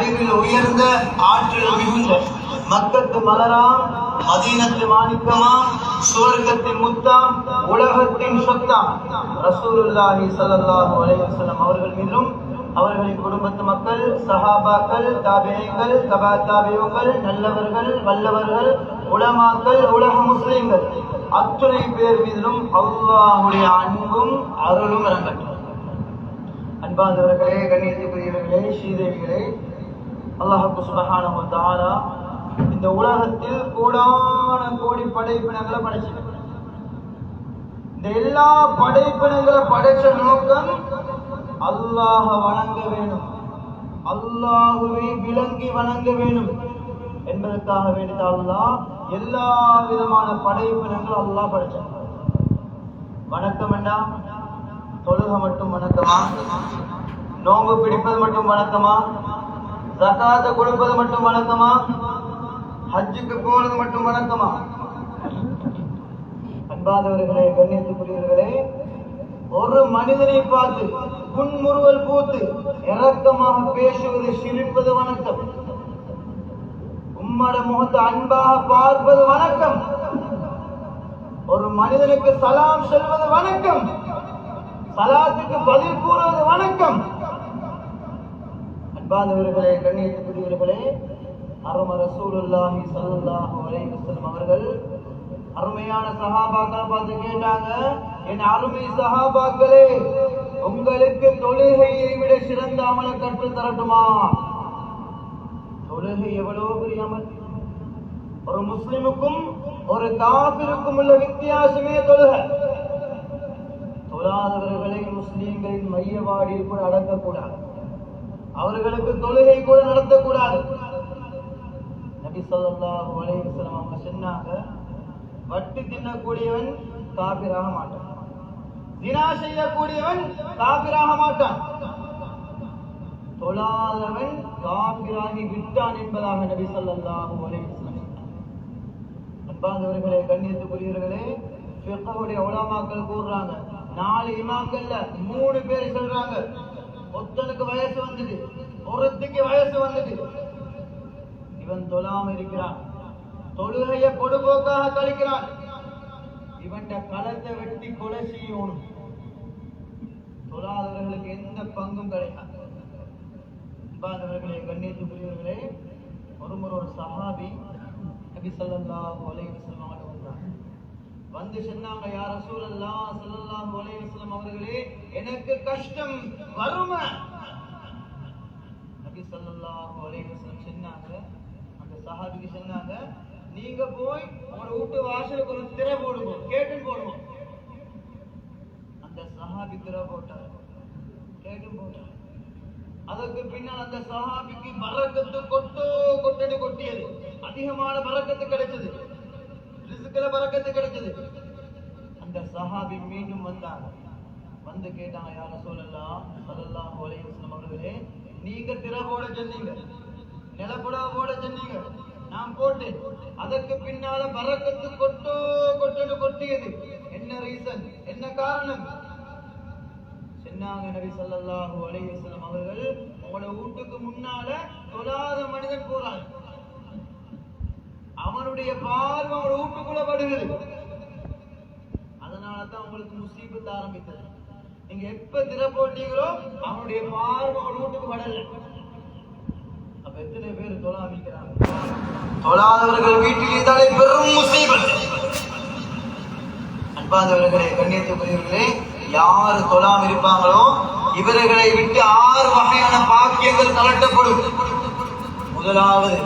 அறிவில் உயர்ந்த ஆற்றல் மிகுந்த மக்கத்து மலராம் மதீனத்து மாணிக்கமாம் சுவர்க்கத்தின் முத்தாம் உலகத்தின் சொத்தாம் ரசூலுல்லாஹி ஸல்லல்லாஹு அலைஹி வஸல்லம் அவர்கள் மீதும் அவர்களின் குடும்பத்து மக்கள் சஹாபாக்கள் தாபிஈன்கள் தபா தாபிஈன்கள் நல்லவர்கள் வல்லவர்கள் உலமாக்கள் உலக முஸ்லிம்கள் அத்துணை பேர் மீதும் அல்லாஹ்வுடைய அன்பும் அருளும் இறங்கட்டும். அன்பார்ந்தவர்களே, கண்ணியத்துக்குரியவர்களே, ஸ்ரீதேவிகளே, அல்லாஹ் சுப்ஹானஹு வ தஆலா இந்த உலகத்தில் கோடான கோடி படைப்பினங்களை படைச்சிருக்கிறார். இந்த எல்லா படைப்பினங்களை படைச்ச நோக்கம் அல்லாஹ் வணங்க வேணும், அல்லாஹுவை விளங்கி வணங்க வேணும் என்பதற்காக வேண்டி அல்லாஹ் எல்லா விதமான படைப்பினங்களும் அல்லாஹ் படைச்சார். வணக்கம் என்ன? தொழுக மட்டும் வணக்கமா? நோன்பு பிடிப்பது மட்டும் வணக்கமா? ஜகாத்தை கொடுப்பது மட்டும் வணக்கமா? ஹஜ்ஜுக்கு போறது மட்டும் வணக்கமா? அன்பாதவர்களே, கண்ணியத்துக்குரியவர்களே, ஒரு மனிதனை பார்த்து புன்முறுவல் பூத்து இரக்கமாக பேசுவது சிரிப்பது வணக்கம். உம்மட முகத்தை அன்பாக பார்ப்பது வணக்கம். ஒரு மனிதனுக்கு சலாம் சொல்வது வணக்கம். சலாத்துக்கு பதில் கூறுவது வணக்கம். அன்பானவர்களே, கண்ணியத்துக்குரியவர்களே, அருமை ரசூலுல்லாஹி ஸல்லல்லாஹு அலைஹி வஸல்லம் அவர்கள் அருமையான சஹாபாக்களை பார்த்து கேட்டாங்க, என் அருமை சஹாபாக்களே, உங்களுக்கு தொழுகையை விட சிறந்த அமலை கற்று தரட்டுமா? தொழுகை எவ்வளவு பெரிய அமல்! ஒரு முஸ்லிமுக்கும் ஒரு காபிருக்கும் உள்ள வித்தியாசமே தொழுகை. தொழாதவர்களை முஸ்லிம்களின் மையவாடியில் கூட அடக்கக்கூடாது, அவர்களுக்கு தொழுகை கூட நடத்தக்கூடாது. நபி ஸல்லல்லாஹு அலைஹி வஸல்லம் அவங்க சொன்னாங்க, வட்டி தின்னக்கூடியவன் காபிராக மாட்டான், ஜினா செய்யக்கூடியவன் காபிராக மாட்டான், தொழாதவன் காபிராகி விட்டான் என்பதாக நபி ஸல்லல்லாஹு அலைஹி வஸல்லம். அன்பார்ந்தவர்களே, கண்ணியத்துக்குரியவர்களே, ஃபிக்ஹுடைய உலமாக்கள் கூறுறாங்க, 4 இமாம்கள்ல 3 பேர் சொல்றாங்க, ஒருத்தனுக்கு வயசு வந்துட்டு, ஒருத்திக்கு வயசு வந்துட்டு, இவன் தொழாம இருக்கிறான், தொழுகைய பொடுபோக்காக கழிக்கிறான், இவன் களத்தை வெட்டி கொலை செய்யணும். தொழாதவர்களுக்கு எந்த பங்கும் கிடையாது. அன்பார்ந்தவர்களே, கண்ணியத்துக்குரியவர்களே, ஒரு சஹாபி நபி ஸல்லல்லாஹு அலைஹி வஸல்லம் வந்து சொன்னாங்க, யா ரசூலல்லாஹ் ஸல்லல்லாஹு அலைஹி வஸல்லம் அவர்களே, எனக்கு கஷ்டம், வறுமை. நபி ஸல்லல்லாஹு அலைஹி வஸல்லம் சொன்னாங்க, அந்த சஹாபிக்கு சொன்னாங்க, நீங்க போய் உங்க வீட்டு வாசலுக்கு ஒரு திரை போடுவோம், கேட்டன் போடுவோம். அந்த சஹாபி திரை போட்டார், கேட்டன் போட்டார். அதற்கு பின்னால் அந்த சஹாபிக்கு பரக்கத்து கொட்டடி கொட்டியது, அதிகமான பரக்கத்து கிடைச்சது, ரிஸ்க்ல பரக்கத்து கிடைச்சது. அந்த சஹாபி மீண்டும் வந்தாங்க, வந்து கேட்டாங்க, யா ரசூலல்லாஹ் ஸல்லல்லாஹு அலைஹி வஸல்லம் அவர்களே, நீங்க திரை போட சொன்னீங்க, நிலப்படா போட சொன்னீங்க, நான் போட்டேன், அதற்கு பின்னால பரக்கத்து கொட்டடி கொட்டியது, என்ன ரீசன், என்ன காரணம்? சொன்னாங்க நபி ஸல்லல்லாஹு அலைஹி வஸல்லம் அவர்கள், உங்களோட வீட்டுக்கு முன்னால தொழாத மனிதன் போறான், அவனுடைய பார்வை அவனோட வீட்டுக்குள்ள படுகிறது, அதனாலதான் உங்களுக்கு முசீபத் ஆரம்பித்தது. நீங்க எப்ப திரை போட்டீங்களோ அவனுடைய பார்வை அவனோட வீட்டுக்கு படல. அப்ப எத்தனை பேர் தொழாமிக்கிறாங்க? தொழாதவர்கள் வீட்டில் இருந்தாலே பெரும் முசீபத். அன்பார்ந்தவர்களே, கண்ணியத்துக்குரியவர்களே, யாரு தொழாம இருப்பாங்களோ இவர்களை விட்டு 6 வகையான பாக்கியங்கள் கலட்டப்படும். முதலாவது,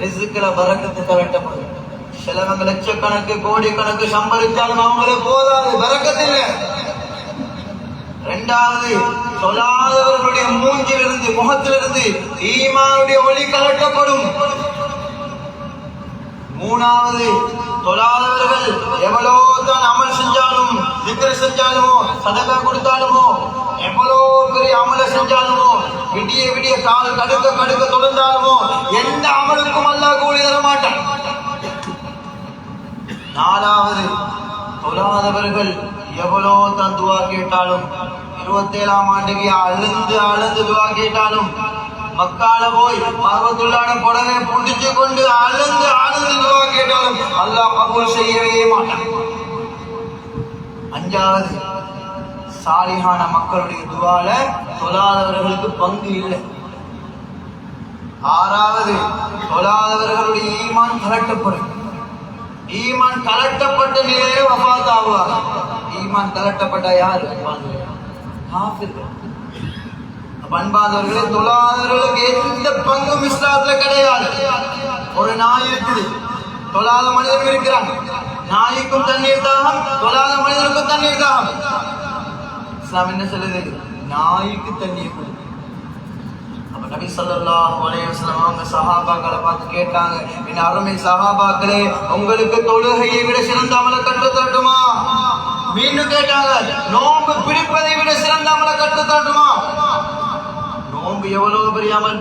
ரிஸ்க்ல பரக்கத்து கலட்டப்படும். சிலவங்க லட்சக்கணக்கு கோடிக்கணக்கு சம்பளித்தாலும் அவங்களே போதாது, பரக்கத்து இல்லை. 2வது, தொழாதவர்களுடைய மூஞ்சிலிருந்து முகத்திலிருந்து ஈமானுடைய ஒளி கலட்டப்படும். 3வது, தொழாதவர்கள் எவ்வளோ தான் அமல் செஞ்சாலும், திக்ர் செஞ்சாலுமோ, சதகா கொடுத்தாலுமோ, எவ்வளோ பெரிய அமலை செஞ்சாலுமோ, விடிய விடிய கால் கடுக்க தொடர்ந்தாலுமோ, எந்த அமலுக்கும் அல்லாஹ் கூலி தர மாட்டான். 4வது, தொழாதவர்கள் எவ்வளோ தான் துவா கேட்டாலும், 27ஆம் ஆண்டுக்கு அழுந்து துவா கேட்டாலும் மக்கால போய் பர்வத்துள்ளான புடவை புடிச்சு கொண்டு அழுந்து அழுந்து துவா கேட்டாலும் அல்லாஹ் கபூல் செய்யவே மாட்டான். அஞ்சாவது, சாலிஹான மக்களுடைய துவால தொழாதவர்களுக்கு பங்கு இல்லை. ஆறாவது, தொழாதவர்களுடைய ஈமான் கலட்டப்படும். ஈமான் கலட்டப்பட்ட நிலையில வஃபாத் ஆகுவாங்க. ஈமான் கலட்டப்பட்ட யாரு? காஃபிர்கள். பண்பாதவர்களே, தொழாதவர்களுக்கு எந்த பங்கும் இஸ்லாத்துல கிடையாது. ஒரு நாய் இருக்குது, தொழாத மனிதன் இருக்கிறான். நாய்க்கும் தண்ணீர் தாகம், தொழாத மனிதனுக்கும் தண்ணீர் தாகம். இஸ்லாம் என்ன சொல்லுது? நாய்க்கு தண்ணீர் கொடு. அப்ப நபி ஸல்லல்லாஹு அலைஹி வஸல்லம் அவங்க சஹாபாக்களை பார்த்து கேட்டாங்க, என் அருமை சஹாபாக்களே, உங்களுக்கு தொழுகையை விட சிறந்த அமலை கற்றுத் தரட்டுமா? மீண்டும் கேட்டாங்க, நோன்பு பிடிப்பதை விட சிறந்த அமலை கற்றுத் தரட்டுமா? நோன்பு எவ்வளவு பெரிய அமல்!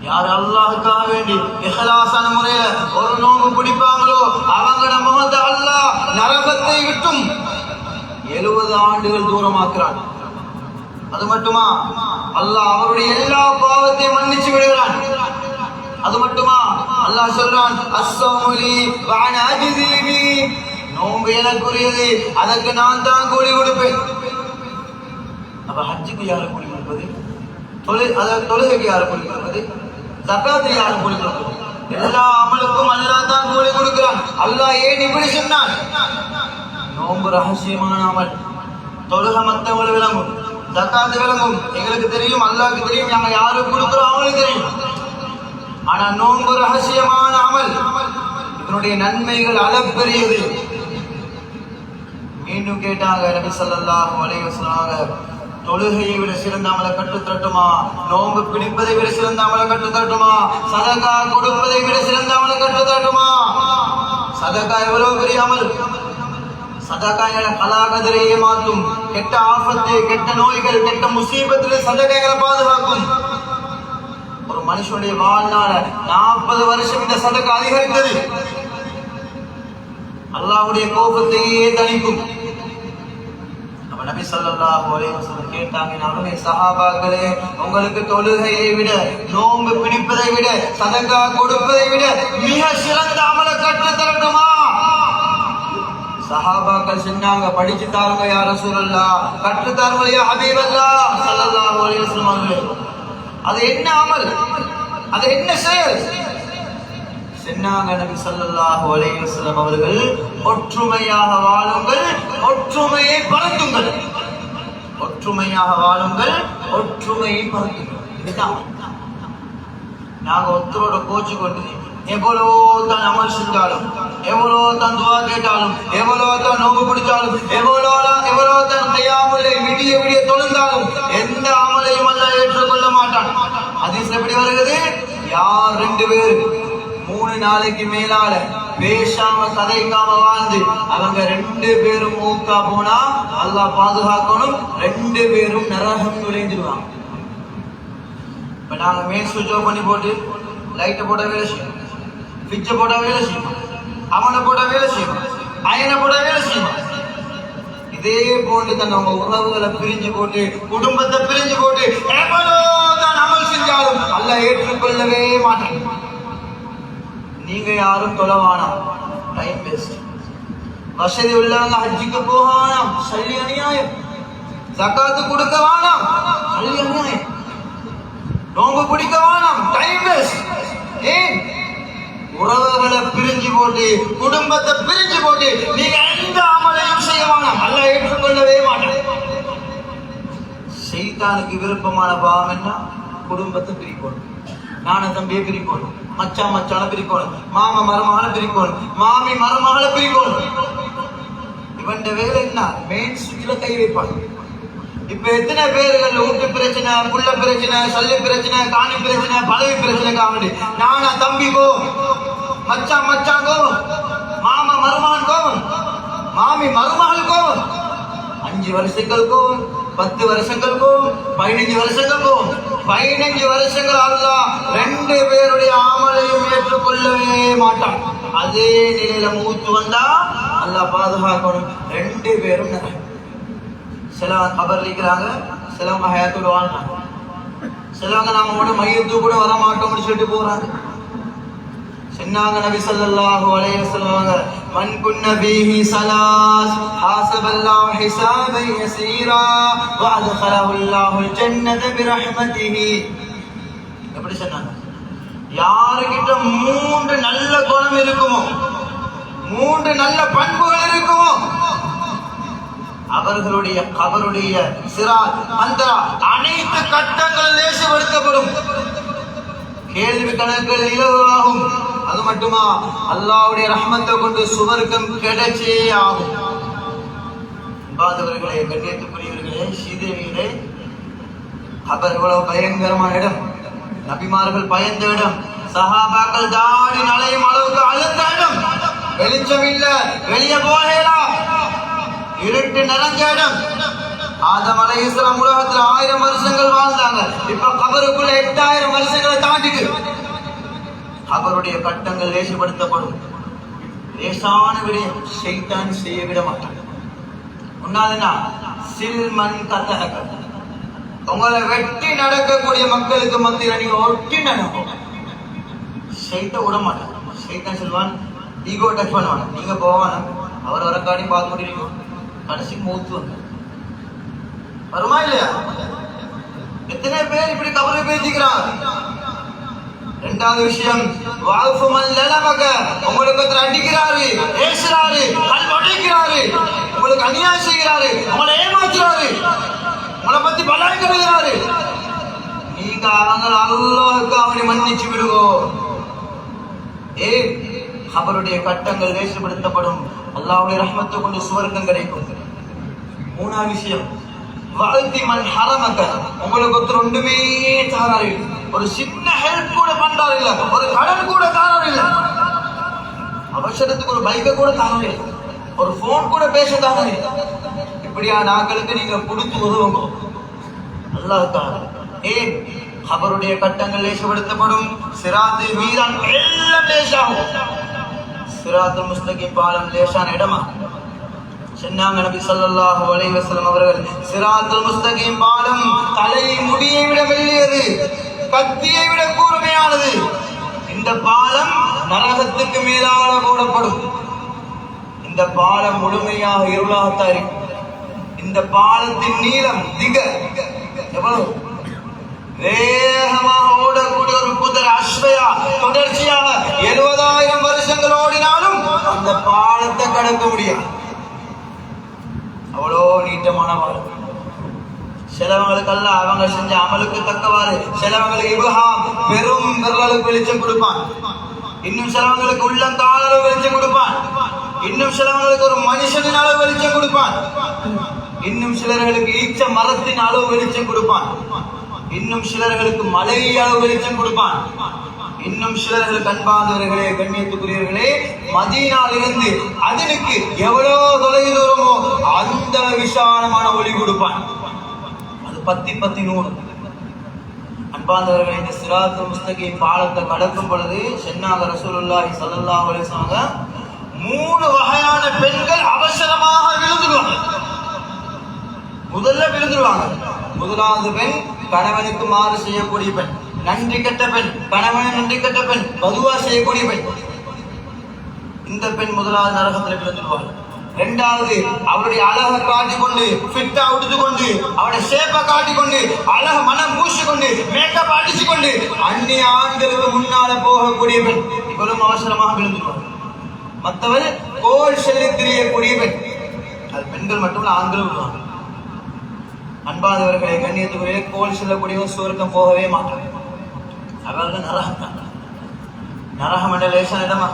யார் அல்லாஹ்வுக்காக வேண்டி இஹ்லாஸான முறையில ஒரு நோன்பு பிடிப்பாங்களோ அவங்களோட முகத்தை அல்லாஹ் நரகத்தை விட்டும் 70 ஆண்டுகள் தூரமாக்குறான். அது மட்டுமா, அல்லாஹ் அவருடைய எல்லா பாவத்தையும் மன்னிச்சு விடுகிறான். அது மட்டுமா, அல்லாஹ் சொல்றான், அஸ்ஸௌமுலி வ அனா அஜ்ஸீபி, நோன்பு எனக்குரியது, அதற்கு நான் தான் கூலி கொடுப்பேன். அப்ப ஹஜ்ஜுக்கு யாரு கூலி கொடுப்பது? தொழுகைக்கு யாரு கூலி கொடுப்பது? ஜகாத்துக்கு யாரு கூலி கொடுப்பது? எல்லா அமலுக்கும் அல்லாஹ் தான் கூலி கொடுக்கிறான். அல்லாஹ் ஏன் இப்படி சொன்னான்? நோன்பு ரகசியமான அமல். தொழுகை மத்தவங்களுக்கு விளங்கும், ஜகாத்து விளங்கும், எங்களுக்கு தெரியும், அல்லாஹ்க்கு தெரியும், நாங்க யாருக்கு கொடுக்கிறோம் அவங்களுக்கு தெரியும். ஆனா நோன்பு ரகசியமான அமல், இதனுடைய நன்மைகள் அளப்பெரியது. மீண்டும் கேட்டாங்க நபி ஸல்லல்லாஹு அலைஹி வஸல்லம், தொழுகையை விட சிறந்த அமலை கற்றுத் தரட்டுமா? நோன்பு பிடிப்பதை விட சிறந்த அமலை கற்றுத் தரட்டுமா? சதகா கொடுப்பதை விட சிறந்த அமலை கற்றுத் தரட்டுமா? சதகா எவ்வளவு பெரிய அமல்! சதகாய்களை கலாகதிரையே மாற்றும். கெட்ட ஆபத்து, கெட்ட நோய்கள், கெட்ட முசீபத்தில் சதகாய்களை பாதுகாக்கும். ஒரு மனுஷனுடைய வாழ்நாள 40 வருஷம் இந்த சதகா அதிகரித்தது. அல்லாஹ்வுடைய கோபத்தையே தணிக்கும். அப்ப நபி ஸல்லல்லாஹு அலைஹி வஸல்லம் கேட்டாங்க, அருமை சஹாபாக்களே, உங்களுக்கு தொழுகையை விட, நோன்பு பிடிப்பதை விட, சதகா கொடுப்பதை விட மிக சிறந்த அமலை கற்றுத் தரட்டுமா? சஹாபாக்கள் சொன்னாங்க, படிச்சு தாருங்க யா ரசூலல்லாஹ், கற்று தாருங்க யா ஹபீபல்லாஹ் ஸல்லல்லாஹு அலைஹி வஸல்லம். அது என்ன அமல்? அது என்ன செயல்? சொன்னாங்க நபி ஸல்லல்லாஹு அலைஹி வஸல்லம் அவர்கள், ஒற்றுமையாக வாழுங்கள், ஒற்றுமையை பரத்துங்கள். ஒற்றுமையாக வாழுங்கள், ஒற்றுமையை பரத்துங்கள். இதுதான். நாங்க ஒருத்தரோட கோச்சு கொண்டு எவ்வளோ தான் அமல் செஞ்சாலும், எவ்வளோ தான் துவா கேட்டாலும், எவ்வளோ தான் நோம்பு பிடிச்சாலும், எவ்வளோ தான் கையாமலை விடிய விடிய தொழுந்தாலும் எந்த அமலையும் அல்லாஹ் ஏற்றுக்கொள்ள மாட்டான். ஹதீஸ்ல எப்படி வருகிறது? யார் 2 பேர் 3 நாளைக்கு மேலால பேசாம கதைக்காம வாழ்ந்து அவங்க 2 பேரும் மூக்கா போனா அல்லாஹ் பாதுகாக்கணும், 2 பேரும் நரகம் நுழைஞ்சிருவாங்க. இப்ப நாங்க மெயின் சுவிட்ச் ஆஃப் பண்ணி போட்டு லைட்டை போட வேலை செய்யணும், பிச்சை போட வேலை செய்யணும், அவனை போட வேலை செய்யணும், அயனை போட வேலை செய்யணும். இதே போட்டு தான் அவங்க உறவுகளை பிரிஞ்சு போட்டு, குடும்பத்தை பிரிஞ்சு போட்டு எவ்வளவுதான் அமல் செஞ்சாலும் அல்லாஹ் ஏற்றுக்கொள்ளவே மாட்டான். நீங்க யாரும் தொலைவானாம், டைம் வேஸ்ட். வசதி உள்ளவங்க ஹஜ்ஜுக்கு போகானாம், சல்லி அநியாயம். ஜகாத்து கொடுக்க வேணாம், சல்லி அநியாயம். நோன்பு பிடிக்க வேணாம், டைம் வேஸ்ட். ஏன்? உறவுகளை பிரிஞ்சு போட்டு, குடும்பத்தை பிரிஞ்சு போட்டு நீங்க எந்த அமலையும் செய்ய வேணாம், அல்லாஹ் ஏற்றுக்கொள்ளவே மாட்டான். ஷைத்தானுக்கு விருப்பமான பாவம் என்ன? குடும்பத்தை பிரிக்கணும், நான தம்பியை பிரிக்கணும், மச்சான் மச்சான பிரிக்கணும், மாமா மருமகளை பிரிக்கணும், மாமி மருமகளை பிரிக்கணும். இவன் வேலை என்ன? மெயின் சுவிட்ச்ல கை வைப்பாங்க. இப்ப எத்தனை பேர்கள் வீட்டு பிரச்சனை, புள்ள பிரச்சனை, சல்லி பிரச்சனை, காணி பிரச்சனை, பதவி பிரச்சனை காமெடி. நானா தம்பி கோவம், மச்சான் மச்சான் கோவம், மாமா மருமகன் கோவம், மாமி மருமகள் கோவம். 5 வருஷங்கள் கோவம், 10 வருஷங்கள் கோவம், 15 வருஷங்கள் கோவம். 15 வருஷங்கள் அல்லாஹ் 2 பேருடைய ஆமலையும் ஏற்றுக்கொள்ளவே மாட்டான். அதே நிலையில மூத்து வந்தா அல்லாஹ் பாதுகாக்கணும், 2 பேரும் நரகம். சில கபர் இருக்கிறாங்க, சிலவங்க ஹயாத்தோட வாழ்றாங்க. சிலவங்க நம்மோட மையத்து கூட வர மாட்டோம்னு சொல்லிட்டு போறாங்க. சொன்னாங்க நபி ஸல்லல்லாஹு அலைஹி வஸல்லம், மன் குன்ன ஃபீஹி ஸலாஸ் ஹாஸபல்லாஹு ஹிஸாபன் யஸீரா வ அத்கலஹுல்லாஹுல் ஜன்னத பிரஹ்மதிஹி. எப்படி சொன்னாங்க? யார்கிட்ட 3 நல்ல குணம் இருக்குமோ, 3 நல்ல பண்புகள் இருக்குமோ, அவர்களுடைய கபருடைய சிராத் அந்த அனைத்து கட்டங்கள் லேசுபடுத்தப்படும், கேள்வி கணக்குகள் இலகுவாகும். அது மட்டுமா, அல்லாஹ்வுடைய ரஹ்மத்தை கொண்டு சுவர்க்கம் கிடைச்சே ஆகும். பாதவர்களே, கண்ணியத்துக்குரியவர்களே, ஸ்ரீதேவிகளே, கபர் எவ்வளவு பயங்கரமான இடம், நபிமார்கள் பயந்த இடம், சஹாபாக்கள் தாடி நலையும் அளவுக்கு அழுத்த இடம், வெளிச்சம் இல்ல, வெளியே போகலாம், இருட்டு நிறைஞ்ச இடம். ஆதம் அலைஹிஸ்ஸலாம் உலகத்துல 1000 வருஷங்கள் வாழ்ந்தாங்க. இப்ப கபருக்குள்ள 8000 வருஷங்களை தாண்டிட்டு கபருடைய கட்டங்கள் லேசுபடுத்தப்படும். லேசான விடயம் ஷைத்தான் செய்ய விட மாட்டான். முன்னாலனா சில்மன் கத்தஹக, உங்களை வெட்டி நடக்கக்கூடிய மக்களுக்கு மத்தியில நீங்க ஒட்டி நடக்கும், ஷைத்தான் விட மாட்டான். ஷைத்தான் சொல்வான், ஈகோ டச் பண்ணுவான், நீங்க போவான அவர் வரக்காடி பார்த்து முடியும், கடைசிக்கு மூத்து வந்து வருமா இல்லையா? எத்தனை பேர் இப்படி கபரை பேசிக்கிறான். இரண்டாவது விஷயம், உங்களுக்கு அடிக்கிறாரு, ஏசுறாரு, கல் உடைக்கிறாரு, உங்களுக்கு அநியாயம் செய்கிறாரு, உங்களை ஏமாத்துறாரு, உங்களை பத்தி பலாய் கருதுகிறாரு, நீங்க அவங்க அல்லாஹ்வுக்கு அவனை மன்னிச்சு விடுவோம். கபருடைய கட்டங்கள் லேசுபடுத்தப்படும், அல்லாஹ்வுடைய ரஹ்மத்தை கொண்டு சுவர்க்கம் கிடைக்கும். மூணாவது விஷயம், வாழ்த்தி மண் ஹரமக்க, உங்களுக்கு ஒருத்தர் ஒன்றுமே தாராரு, ஒரு சின்ன ஹெல்ப் கூட பண்றாரு இல்ல, ஒரு கடன் கூட தாராரு இல்ல, அவசரத்துக்கு ஒரு பைக்கை கூட தாராரு இல்ல, ஒரு போன் கூட பேச தாராரு இல்ல, இப்படியா நாங்களுக்கு நீங்க கொடுத்து உதவுங்க. அல்லாஹ் தாரா. ஏன்? கபருடைய கட்டங்கள் லேசுபடுத்தப்படும், சிராத்து மீதான் எல்லாம் லேசாகும். சிராத்துல் முஸ்தகீம் பாலம் லேசான இடமா? சொன்னாங்க நபி ஸல்லல்லாஹு அலைஹி வஸல்லம் அவர்கள், சிராத்துல் முஸ்தகீம் பாலம் தலை முடியை விட மெல்லியது, கத்தியை விட கூர்மையானது. இந்த பாலம் நரகத்துக்கு மேலாக போடப்படும். இந்த பாலம் முழுமையாக இருளாகத்தான் இருக்கும். இந்த பாலத்தின் நீளம் திக எவ்வளவு? வேகமாக ஓடக்கூடிய ஒரு குதிரை அஸ்வயா தொடர்ச்சியாக 70,000 வருஷங்கள் ஓடினாலும் அந்த பாலத்தை கடக்க முடியாது. அவ்வளோ நீட்டமான பாலம். சிலவங்களுக்கு அல்ல அவங்க செஞ்ச அமலுக்கு தக்கவாறு, சிலவங்களுக்கு இப்ஹாம் பெரும் விரலுக்கு வெளிச்சம் கொடுப்பான், இன்னும் சிலவங்களுக்கு உள்ளங்கால் அளவு வெளிச்சம் கொடுப்பான், இன்னும் சிலவங்களுக்கு ஒரு மனுஷனின் அளவு வெளிச்சம் கொடுப்பான், இன்னும் சிலர்களுக்கு ஈச்ச மரத்தின் அளவு வெளிச்சம் கொடுப்பான், இன்னும் சிலர்களுக்கு மலை அளவு வெளிச்சம் கொடுப்பான், இன்னும் சிலர்களுக்கு அன்பானவர்களே, கண்ணியத்துக்குரியவர்களே, மதீனாவில் இருந்து அதனுக்கு எவ்வளவு தொலைவு தூரமோ அந்த விசாலமான ஒளி கொடுப்பான். அது 10 அன்பானவர்களே, இந்த சிராத்துல் முஸ்தகீம் பாலத்தை கடக்கும் பொழுது சொன்னாங்க ரசூலுல்லாஹி ஸல்லல்லாஹு அலைஹி வஸல்லம், 3 வகையான பெண்கள் அவசரமாக விழுந்துருவாங்க. முதல்ல விழுந்துருவாங்க. முதலாவது பெண் கணவனுக்கு மாறு செய்யக்கூடிய பெண், நன்றி கெட்ட பெண், கணவன் நன்றி கெட்ட பெண், பதுவா செய்யக்கூடிய பெண். இந்த பெண் முதலாவது நரகத்தில் விழுந்துருவாள். இரண்டாவது, அவருடைய அழகை காட்டிக்கொண்டு, ஃபிட்டா உடுத்துக்கொண்டு, அவருடைய ஷேப்பை காட்டிக்கொண்டு, அழக மனம் பூசிக்கொண்டு, மேக்கப் அடிச்சுக்கொண்டு அந்நிய ஆண்களுக்கு முன்னால போகக்கூடிய பெண், இவரும் அவசரமாக விழுந்துருவாள். மற்றவர் கோல் செல்லி திரியக்கூடிய பெண். அது பெண்கள் மட்டும் ஆண்களும் விழுவாங்க. அன்பாதவர்களை, கண்ணியத்துக்குரிய கோல் செல்லக்கூடியவன் சுவர்க்கம் போகவே மாட்டாங்க. அவர்கள் நரகம் தான். நரகம் என்ற லேசான இடமா?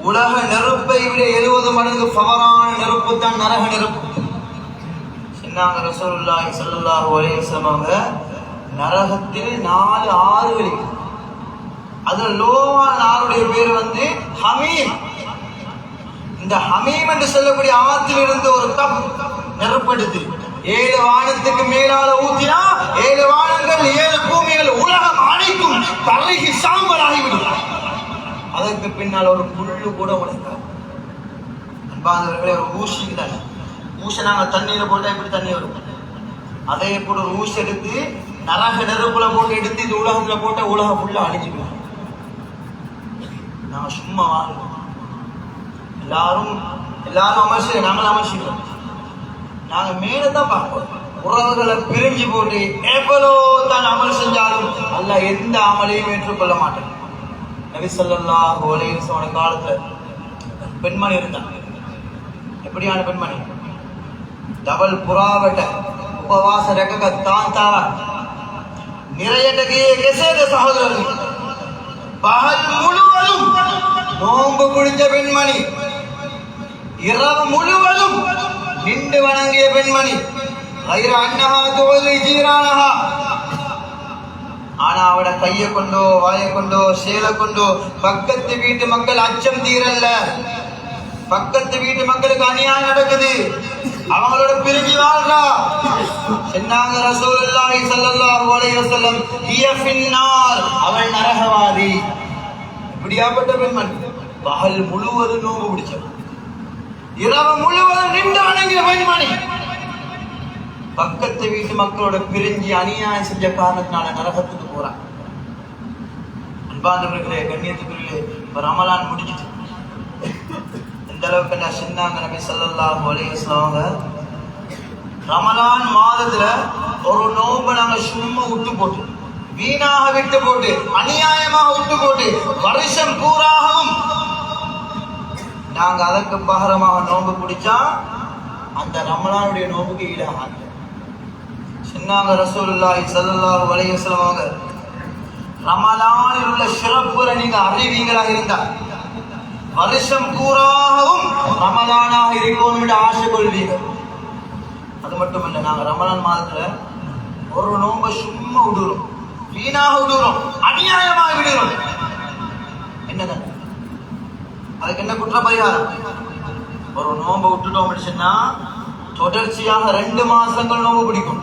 உலக நெருப்பை விட 70 மடங்கு பவரான நெருப்பு தான் நரக நெருப்பு. சொன்னாங்க ரசூலுல்லாஹி ஸல்லல்லாஹு அலைஹி வஸல்லம், நரகத்தில் 4 ஆறுகள், அதுல லோவான ஆறுடைய பேர் வந்து ஹமீம். இந்த ஹமீம் என்று சொல்லக்கூடிய ஆற்றில் இருந்து ஒரு கப் நெருப்படுத்து 7 வானத்துக்கு மேலால ஊத்தினா 7 வானங்கள் 7 பூமிகள் உலகம் அனைத்தும் தரைக்கு சாம்பலாகிவிடும். அதற்கு பின்னால் ஒரு புல்லு கூட உடைக்காது. அன்பானவர்களே, ஒரு ஊசி தானே, ஊசி நாங்கள் தண்ணீரை போட்டா இப்படி தண்ணி வரும். அதே போல ஒரு ஊசி எடுத்து நரக நெருப்புல போட்டு எடுத்து இந்த உலகத்துல போட்ட உலகம் ஃபுல்லா அழிஞ்சுக்கலாம். நாங்க சும்மா வாழ்றோம். எல்லாரும் அமல் செய்ய நாங்களும் அமல் செய்வோம். நாங்க மேலதான் பார்ப்போம். உறவுகளை பிரிஞ்சு போட்டு எவ்வளோ தான் அமல் செஞ்சாலும் அல்லாஹ் எந்த அமலையும் ஏற்றுக்கொள்ள மாட்டேன். நபி ஸல்லல்லாஹு அலைஹி வஸல்லம் காலத்துல பெண்மணி இருந்தாங்க. எப்படியான பெண்மணி? டபல் புறாவட்ட உபவாச ரகக தாந்தார நிறையட்டகைய கெசேத சகோதரர்கள் பகல் முழுவதும் நோன்பு பிடிச்ச பெண்மணி, இரவு முழுவதும் நின்று வணங்கிய பெண்மணி. ஆனா அவட கைய கொண்டோ வாய கொண்டோ சேலை கொண்டோ பக்கத்து வீட்டு மக்கள் அச்சம் தீரல்ல. பக்கத்து வீட்டு மக்களுக்கு அநியாயம் நடக்குது, அவங்களோட பிரிஞ்சு வாழ்றா. சொன்னாங்க ரசூலுல்லாஹி ஸல்லல்லாஹு அலைஹி வஸல்லம், ஹிய ஃபின்னார், அவள் நரகவாதி. இப்படியாப்பட்ட பெண்மணி பகல் முழுவதும் நோன்பு பிடிச்சவன், இரவு முழுவதும் நின்று வணங்கிய பெண்மணி. பக்கத்து வீட்டு மக்களோட பிரிஞ்சு அநியாயம் செஞ்ச காரணத்தினால நரகத்துக்கு போறான். அன்பார்ந்தவர்களே, கண்ணியத்துக்குள்ளே இப்ப ரமலான் முடிஞ்சிட்டு இந்த அளவுக்கு என்ன சொன்னாங்க நபி ஸல்லல்லாஹு அலைஹி வஸல்லம், ரமலான் மாதத்துல ஒரு நோன்பை நாங்க சும்மா விட்டு போட்டு, வீணாக விட்டு போட்டு, அநியாயமாக விட்டு போட்டு வருஷம் பூராகவும் நாங்க அதற்கு பகரமாக நோன்பு பிடிச்சா அந்த ரமலானுடைய நோன்புக்கு ஈடாக சொன்னாங்க ரசூலுல்லாஹி ஸல்லல்லாஹு அலைஹி வஸல்லம். ரமலானில் உள்ள சிறப்புகளை நீங்க அறிவீங்களா இருந்தா வருஷம் பூராகவும் ரமலானாக இருக்கணும் என்று ஆசை கொள்வீங்க. அது மட்டுமல்ல, நாங்க ரமலான் மாதத்துல ஒரு நோன்பை சும்மா விடுறோம், வீணாக விடுறோம், அநியாயமாக விடுறோம். என்னதான் அதுக்கு என்ன குற்ற பரிகாரம்? ஒரு நோன்பை விட்டுட்டோம் சொன்னா தொடர்ச்சியாக 2 மாசங்கள் நோன்பு பிடிக்கும்.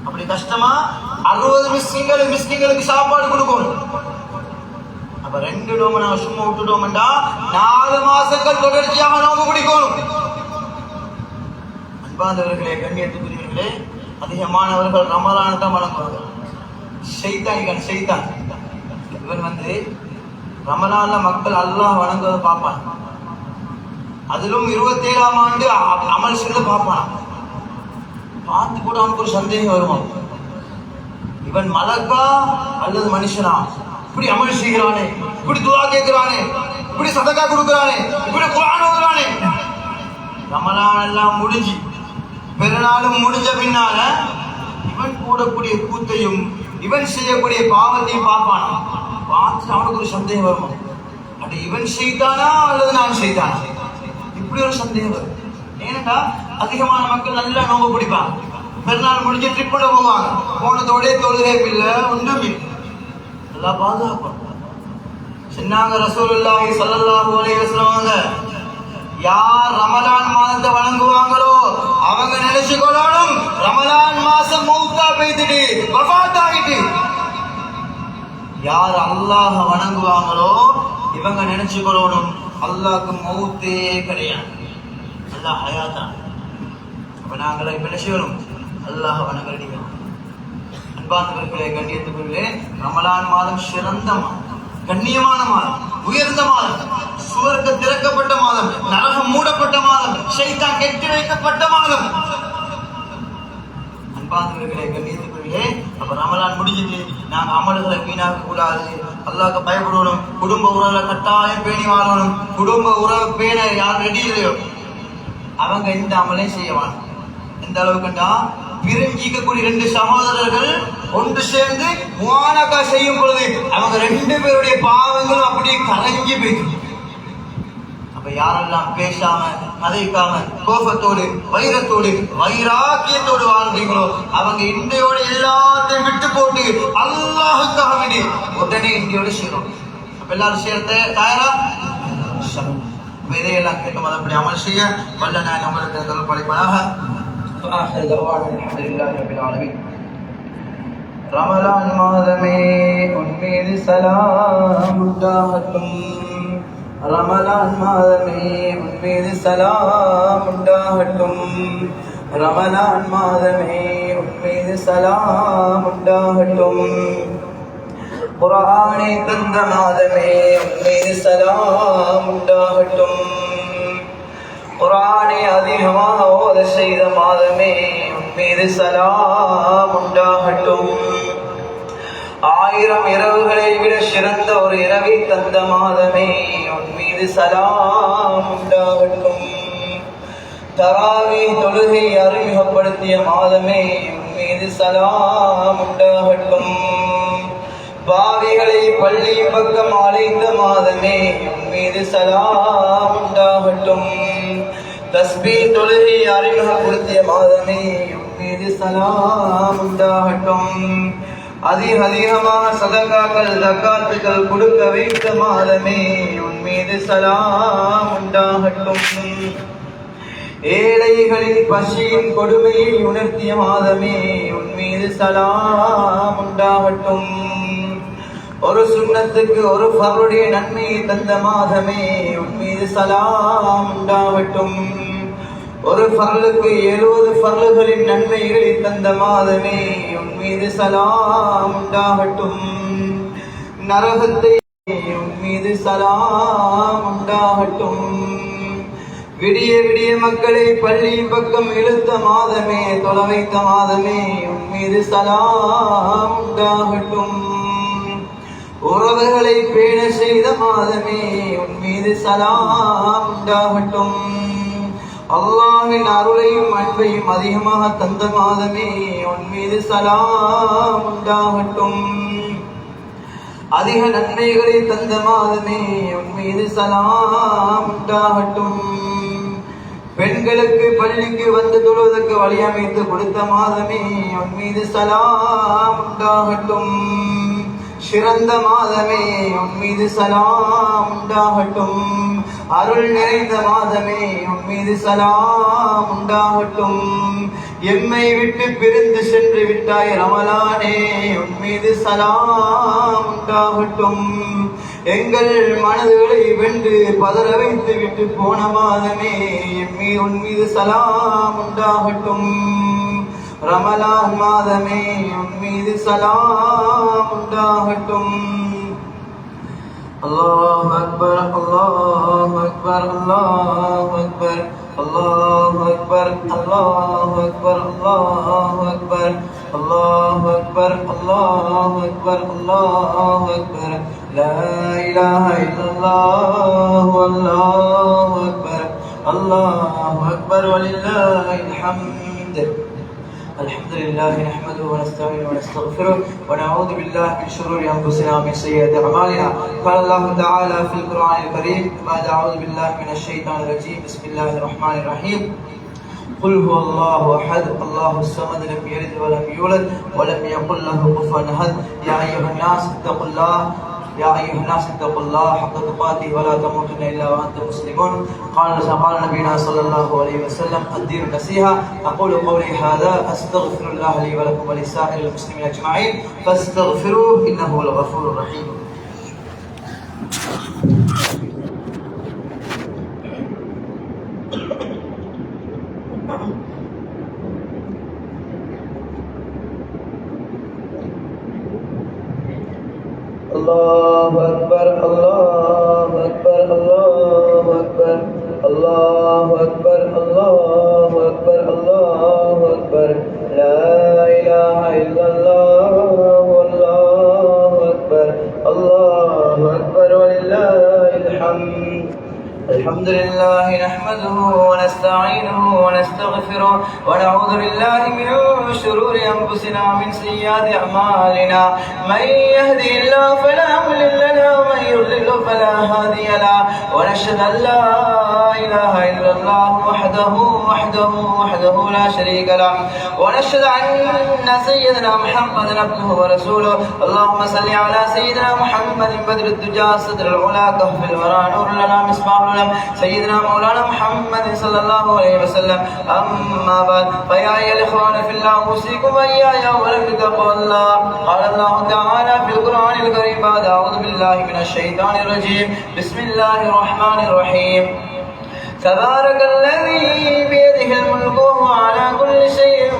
அப்படி கஷ்டமா 60 மிஸ்கின்களுக்கு சாப்பாடு கொடுக்கணும். அப்ப 2 நோம்பு நாங்க சும்மா விட்டுட்டோம்டா 4 மாசங்கள் தொடர்ச்சியாக நோம்பு பிடிக்கணும். அன்பார்ந்தவர்களே, கண்ணியத்துக்குரியவர்களே, அதிகமானவர்கள் ரமலான் தான் வழங்குவாங்க. ஷைத்தான் இவன் ரமலான்ல மக்கள் அல்லாஹ் வணங்குவதை பார்ப்பான். அதிலும் 27ஆம் ஆண்டு அமல் செய்து பார்ப்பான். பார்த்து கூட அவனுக்கு ஒரு சந்தேகம் வருமா, இவன் மலக்கா அல்லது மனுஷனா? இப்படி அமல் செய்கிறானே, இப்படி துஆ கேட்கிறானே, இப்படி சதகா கொடுக்கிறானே, இப்படி குர்ஆன் ஓதுறானே. ரமலான் எல்லாம் முடிஞ்சு பெருநாளும் முடிஞ்ச பின்னால இவன் கூடக்கூடிய கூத்தையும் இவன் செய்யக்கூடிய பாவத்தையும் பார்ப்பான். பார்த்து அவனுக்கு ஒரு சந்தேகம் வருமா, அப்படி இவன் செய்தானா அல்லது நான் செய்தானா? இப்படி ஒரு சந்தேகம் வரும். ஏனென்றா அதிகமான மக்கள் நல்லா நோம்பு பிடிப்பாங்க. பெருநாள் முடிஞ்சு ட்ரிப் பண்ண போவாங்க. போனதோடய தொழுகை இல்லை, ஒன்றும் இல்லை. நல்லா பாதுகாப்பாங்க. சொன்னாங்க ரசூலுல்லாஹி ஸல்லல்லாஹு அலைஹி வஸல்லம், யார் ரமலான் மாதத்தை வணங்குவாங்களோ அவங்க நினைச்சுக்கொள்ளணும், ரமலான் மாசம் மௌத்தா பெய்துட்டு வஃபாத் ஆகிட்டு. யார் அல்லாஹ் வணங்குவாங்களோ இவங்க நினைச்சுக்கொள்ளணும், அல்லாஹ்க்கு மௌத்தே கிடையாது, அல்லாஹ் ஹயாத்தான். அப்ப நாங்கள இப்ப என்ன செய்யணும்? அல்லாஹ் வணங்கடிக்கணும். அன்பார்ந்தவர்களே, கண்ணியத்துக்குள்ளே, ரமலான் மாதம் சிறந்த மாதம், கண்ணியமான மாதம், உயர்ந்த மாதம், சுவர்க்க திறக்கப்பட்ட மாதம், நரகம் மூடப்பட்ட மாதம், ஷைத்தான் கெட்டி வைக்கப்பட்ட மாதம். அன்பார்ந்தவர்களே, கண்ணியத்துக்குள்ளே, அப்ப ரமலான் முடிஞ்சது, நாங்க அமல்களை வீணாக்க கூடாது, அல்லாஹ்க்கு பயப்படணும், குடும்ப உறவுல கட்டாயம் பேணி வாழணும். குடும்ப உறவு பேண யார் ரெடி இல்லையோ அவங்க இந்த அமலையும் செய்யவான். எந்த அளவுக்குண்டா, பிரிஞ்சிக்கக்கூடிய 2 சகோதரர்கள் ஒன்று சேர்ந்து முஆனகா செய்யும் பொழுது அவங்க 2 பேருடைய பாவங்களும் அப்படியே கரைஞ்சி போயிடும். அப்ப யாரெல்லாம் பேசாம, கதைக்காம, கோபத்தோடு, வைரத்தோடு, வைராக்கியத்தோடு வாழ்றீங்களோ அவங்க இன்றையோட எல்லாத்தையும் விட்டு போட்டு அல்லாஹுக்காக வேண்டி உடனே இந்தியோட சேரும். அப்ப எல்லாரும் சேர்த்து தயாரா? இதையெல்லாம் கேட்கும் அதப்படி அமல் செய்ய வல்ல நான் உங்களுக்கு படைப்பதாக. ரமலான் மாதமே உன்மீது சலாம் உண்டாகட்டும், ரமலான் மாதமே உன்மீது சலாம் உண்டாகட்டும், ரமலான் மாதமே உம்மீது சலாம் உண்டாகட்டும். குர்ஆனை தந்த மாதமே உம்மீது சலாம் உண்டாகட்டும். குர்ஆனை அதிகமாக ஓத செய்த மாதமே உம்மீது சலாம் உண்டாகட்டும். 1000 இரவுகளை விட சிறந்த ஒரு இரவை தந்த மாதமே உம்மீது சலாம் உண்டாகட்டும். தராவீஹ் தொழுகை அறிமுகப்படுத்திய மாதமே உம்மீது சலாம் உண்டாகட்டும். பாவிகளை பள்ளி பக்கம் அழைத்த மாதமே உம்மீது சலாம் உண்டாகட்டும். தஸ்பீஹ் தொழுகை அறிமுகப்படுத்திய மாதமே உம்மீது சலாம் உண்டாகட்டும். அதிகமாக சதகாக்கள் ஜகாத்துகள் கொடுக்க வைத்த மாதமே உம்மீது சலாம் உண்டாகட்டும். ஏழைகளின் பசியின் கொடுமையை உணர்த்திய மாதமே உம்மீது சலாம் உண்டாகட்டும். ஒரு சுன்னத்துக்கு ஒரு ஃபர்லுடைய நன்மையை தந்த மாதமே உம்மீது சலாம் உண்டாகட்டும். ஒரு ஃபர்லுக்கு 70 ஃபர்லுகளின் நன்மைகளை தந்த மாதமே உம்மீது சலாம் உண்டாகட்டும். நரகத்தை உம்மீது சலாம் உண்டாகட்டும். விடிய விடிய மக்களை பள்ளி பக்கம் இழுத்த மாதமே தொலை வைத்த மாதமே உம்மீது சலாம் உண்டாகட்டும். உறவுகளை பேண செய்த மாதமே உம்மீது சலாம் உண்டாகட்டும். அல்லாஹ்வின் அருளையும் அன்பையும் அதிகமாக தந்த மாதமே உம்மீது சலாம் உண்டாகட்டும். அதிக நன்மைகளை தந்த மாதமே உம்மீது சலாம் உண்டாகட்டும். பெண்களுக்கு பள்ளிக்கு வந்து தொழுவதற்கு வழி அமைத்து கொடுத்த மாதமே உம்மீது சலாம் உண்டாகட்டும். சிறந்த மாதமே உம்மீது சலாம் உண்டாகட்டும். அருள் நிறைந்த மாதமே உம்மீது சலாம் உண்டாகட்டும். எம்மை விட்டு பிரிந்து சென்று விட்டாய் ரமலானே உம்மீது சலாம் உண்டாகட்டும். எங்கள் மனதுகளை வென்று பதற வைத்து விட்டு போன மாதமே உம்மீது சலாம் உண்டாகட்டும். ரமலான் மாதமே உம்மீது சலாம் உண்டாகட்டும். அல்லாஹ் அக்பர் அல்லாஹ் அக்பர் அல்லாஹ் அக்பர் அல்லாஹ் அக்பர் அல்லாஹ் அக்பர் அல்லாஹ் அக்பர் அல்லாஹ் அக்பர் அல்லாஹ் அக்பர் அல்லாஹ் அக்பர் லா இலாஹா இல்லல்லாஹ் அல்லாஹ் அக்பர் அல்லாஹ் அக்பர் வலில்லாஹில் ஹம்த். الحمد لله نحمده ونستعينه ونستغفره ونعوذ بالله من شرور انفسنا ومن سيئات اعمالنا. قال الله تعالى في القرآن الكريم بعد اعوذ بالله من الشيطان الرجيم بسم الله الرحمن الرحيم قل هو الله احد الله الصمد لم يلد ولم يولد ولم يكن له كفوا احد يا ايها الناس اتقوا الله يا أيها الناس اتقوا الله حق تقاته ولا تموتن إلا وأنتم مسلمون. قال نبينا صلى الله عليه وسلم الدين النصيحة. أقول قولي هذا أستغفر الله لي ولكم ولسائر المسلمين أجمعين فاستغفروه إنه هو الغفور الرحيم. الله أكبر الله أكبر الله أكبر الله أكبر الله أكبر الله أكبر لا إله إلا الله والله أكبر الله أكبر ولله الحمد. الحمد لله نحمده ونستعينه ونستغفره ونعوذ بالله من شرور أنفسنا ومن سيئات أعمالنا. من يهدي الله فلا مضل له ومن يضلل فلا هادي له. ونشهد أن لا إله إلا الله وحده لا شريك له. ونشهد أن سيدنا محمدا عبده ورسوله. اللهم صل على سيدنا محمد بدر الدجى صدر العلا كهف الورى نور لنا مصباح سيدنا مولانا محمد صلى الله عليه وسلم. أما بعد فيا أيها الإخوان في الله أوصيكم وإياي أولا بتقوى الله. قال الله تعالى في القرآن الكريم بعد أعوذ بالله من الشيطان الرجيم بسم الله الرحمن الرحيم. تبارك الذي بيده الملك وهو على كل شيء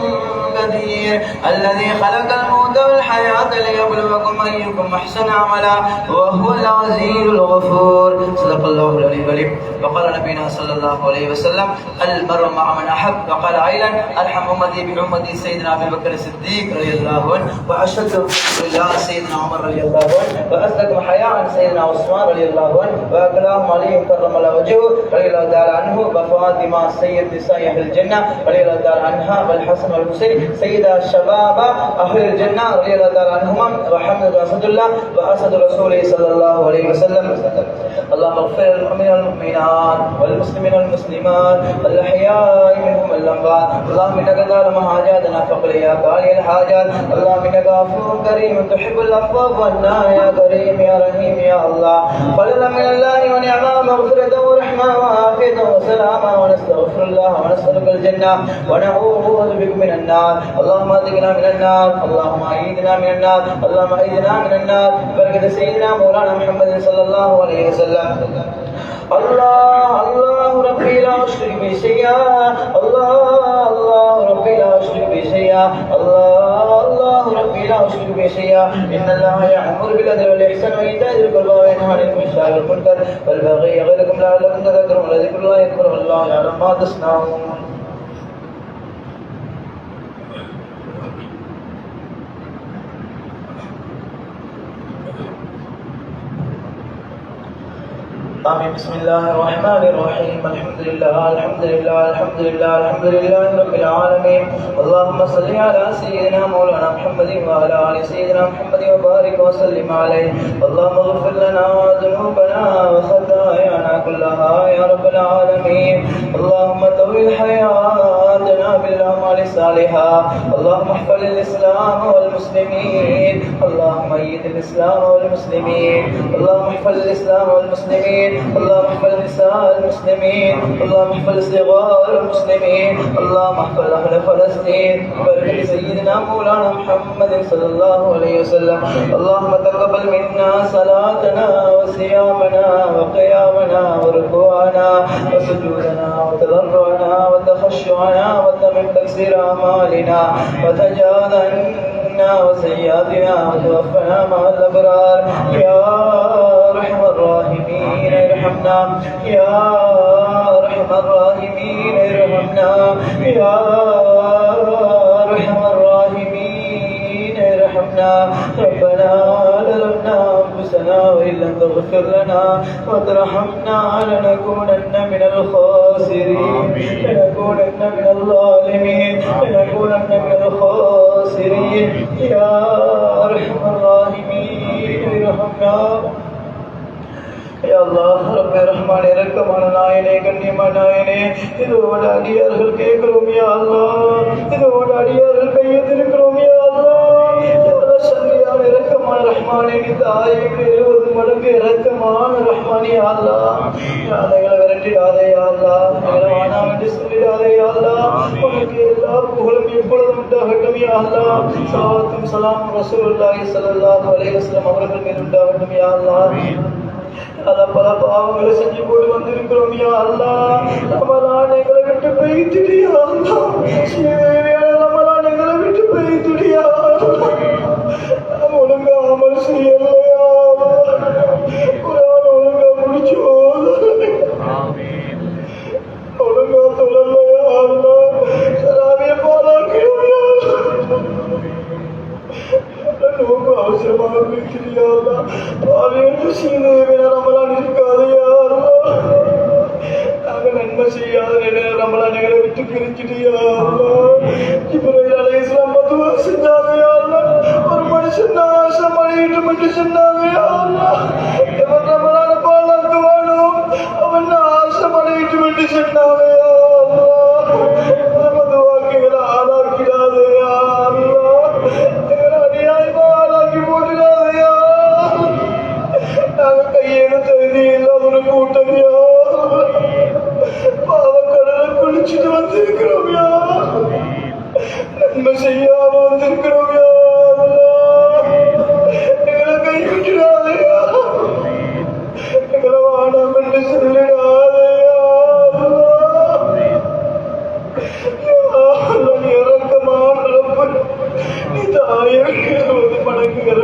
قدير الذي خلق الموت والحياة ليبلوكم أيكم أحسن عملا وهو العزيز الغفور. صدق الله العلي العظيم. وقال نبينا صلى الله عليه وسلم المرء مع من أحب. وقال أيضا أرحم أمتي بأمتي سيدنا أبي بكر الصديق رضي الله عنه وأشد بالله سيدنا عمر رضي الله عنه وأصدق حياء سيدنا عثمان رضي الله عنه وأكرم علي كرم الله وجهه رضي الله تعالى عنه وفاطمة سيد نساء أهل الجنة رضي الله تعالى عنها والحسن والحسين سيد الشباب أهل الجنة رضي الله تعالى عنهما وحمد أسد الله وأسد رسوله صلى الله عليه وسلم. اللهم اغفر للمؤمنين والمؤمنات والمسلمين والمسلمات الأحياء منهم والأموات. اللهم إنك تعلم حاجاتنا فاقض يا قاضي الحاجات. اللهم إنك عفو كريم تحب العفو عنا يا كريم يا رحيم يا الله. فضلا من الله ونعمة ومغفرة ورحمة وعافية وسلامة ونستغفر الله ونسألك الجنة ونعوذ بك من النار. اللهم أعذنا من النار. اللهم أعيذنا من النار. اللهم أعيذنا من النار بركة سيدنا مولانا محمد صلى الله عليه وسلم. الله الله ربي لا أشرك به شيئا. الله الله ربي لا أشرك به شيئا. الله الله ربي لا أشرك به شيئا. إن الله يأمر بالعدل والإحسان وإيتاء ذي القربى وينهى عن الفحشاء والمنكر والبغي يعظكم لعلكم تذكرون. ولذكر الله أكبر والله يعلم ما تصنعون. آمين. بسم الله الرحمن الرحيم. الحمد لله الحمد لله الحمد لله الحمد لله رب العالمين. اللهم صل على سيدنا مولانا محمد وعلى آل سيدنا محمد وبارك وسلم عليه. اللهم اغفر لنا ذنوبنا وخطايانا كلها يا رب العالمين. اللهم طول حياتنا بالأعمال الصالحة. اللهم احفظ الإسلام والمسلمين. اللهم أيد الإسلام والمسلمين. اللهم احفظ الإسلام والمسلمين. اللهم احفظ نساء المسلمين. اللهم احفظ صغار المسلمين. اللهم احفظ أهل فلسطين بركة سيدنا مولانا محمد صلى الله عليه وسلم. اللهم تقبل منا صلاتنا وصيامنا وقيامنا وركوعنا وسجودنا وتضرعنا وتخشعنا وتمم تكسير أعمالنا وتجاوز عنا وسيئاتنا وتوفنا مع الأبرار. يا أرحم الراحمين ارحمنا. يا أرحم الراحمين ارحمنا. يا أرحم الراحمين ارحمنا. ربنا ظلمنا أنفسنا وإن لم تغفر لنا وترحمنا لنكونن من الخاسرين. لنكونن من الظالمين. لنكونن من الخاسرين. يا أرحم الراحمين ارحمنا. يا الله رب الرحمن இரக்கமான நாயனே கண்ணியமான நாயனே இதோட அடியார்கள் கேட்கிறோம் யா அல்லாஹ். இதோட அடியார்கள் கையெழுத்திருக்கிறோம் யா அல்லாஹ். சந்தியான இரக்கமான ரஹ்மானே நீ தாய்க்கு 70 மடங்கு இரக்கமான ரஹ்மானே யா அல்லாஹ். எங்களை விரட்டிடாதே யா அல்லாஹ். எங்களை வானாம் என்று சொல்லிடாதே யா அல்லாஹ். உனக்கு எல்லா புகழும் எப்பொழுதும் உண்டாகட்டும் யா அல்லாஹ். ஸலவாத்தும் ஸலாமும் ரசூலுல்லாஹி ஸல்லல்லாஹு அலைஹி வஸல்லம் அவர்கள் மீது உண்டாகட்டும் யா அல்லாஹ். பல பாவங்களை செஞ்சு போட்டு வந்திருக்கிறோம் யா அல்லாஹ். ரமலான் எங்களை விட்டு போயிட்டுடி யா அல்லாஹ். ரமலான் எங்களை விட்டு போயிட்டுடி யா அல்லாஹ். ஒழுங்கா அமல் செய்யலையா ஒழுங்கா முடிச்சு ஒழுங்கா சொல்லலையா அல்லாஹ். சராவிய பாலாக்கியா நோக்கு அவசரமாக இருக்கிறியா பாவியன்று சீனே ரமலான் இருக்காதையா நாங்கள் நன்மை செய்யாத ரமலான் எங்களை விட்டு பிரிச்சுட்டியா இப்ராஹிம் அலைஹிஸ்ஸலாம் மதுவா செஞ்சாங்கயா ஒரு மனுஷன் நாசம் அடையட்டும் என்று சொன்னாங்கயா எவன் ரமலான பாலாக்குவானோ அவன் நாசம் அடையட்டும் என்று சொன்னாங்கயா மதுவாக்குகளை ஆளாக்கிறாதையா நாங்கள் கையெழுத்து இல்லாத கூட்டம் யா பாவக்கடலை குளிச்சுட்டு வந்திருக்கிறோம் யா நன்மை செய்யாம வந்திருக்கிறோம் யா எங்களை கைவிட்டுடாதையா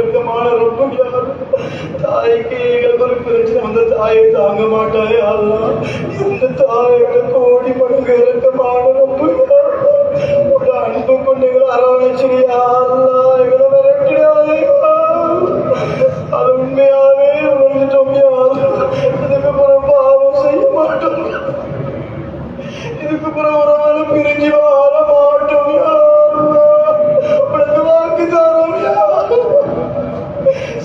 இறக்கமான ரொம்ப தாய்க்கு எங்களுக்கு ஒரு பிரச்சனை வந்த தாயை தாங்க மாட்டாயே அல்லா. இந்த தாயோட கோடி மடங்கு இறக்கமான ரொம்ப ஒரு அன்பு கொண்டு எங்களை அரவணைச்சியா அல்லா. எங்களை விரட்டிடாதே. அது உண்மையாவே வந்துட்டோம் யாரு. இதுக்கு பிறகு பாவம் செய்ய மாட்டோம். இதுக்கு பிறகு உறவுகளை பிரிஞ்சு வாழ மாட்டோம் யாரு. உனக்கு வாக்கு தரோம் யாரு.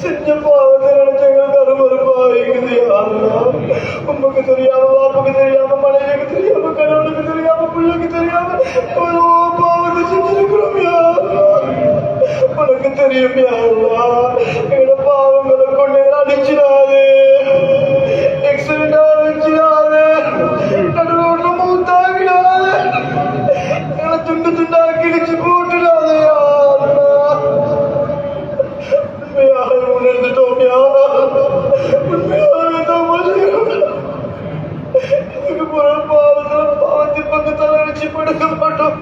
செஞ்ச பாவத்தை நினைச்சவங்க கருமறுப்பாயிருக்குது யாருன்னா. உமக்கு தெரியாம, பாப்புக்கு தெரியாம, மனைவிக்கு தெரியாம, கணவனுக்கு தெரியாம, பிள்ளைக்கு தெரியாம எவ்வளோ பாவத்தை செஞ்சிருக்கிறோம் யாருன்னா. உனக்கு தெரியும் யாருன்னா. எங்களோட பாவங்களை கொண்டு அடிச்சிடாது, எக்ஸிடென்டா வச்சிடாது, நடுரோட்ல மூத்தாகிடாது, எங்களை துண்டு துண்டா கிழிச்சு போட்டுடாது யாருன்னா. உண்மையாக உணர்ந்துட்டோம் யார். உண்மையாக தான் இதுக்கு பிறகு பாவத்தின் பங்கு தலைவச்சு படுக்க மாட்டோம்.